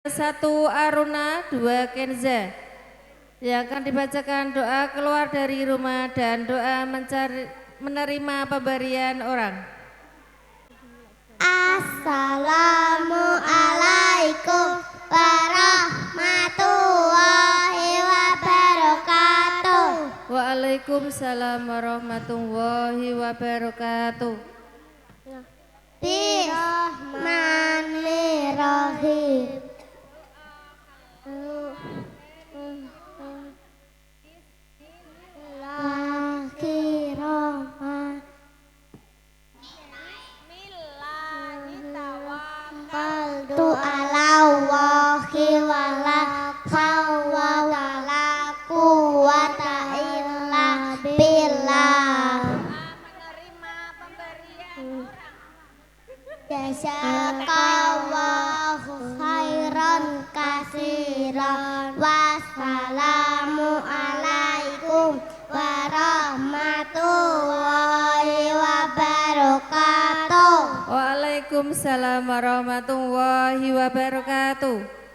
1 Aruna, 2 Kenza, yang akan dibacakan doa keluar dari rumah dan doa menerima pemberian orang. Assalamualaikum warahmatullahi wabarakatuh. Waalaikumsalam warahmatullahi wabarakatuh. Bismillahirrahmanirrahim. Tawakkaltu ala Allahi wala hawla wala quwwata illa billah. Menerima pemberian Jazakallahu khairan katsiran. Wassalamu alaikum warahmatullahi wabarakatuh. Waalaikumsalam warahmatullahi wabarakatuh.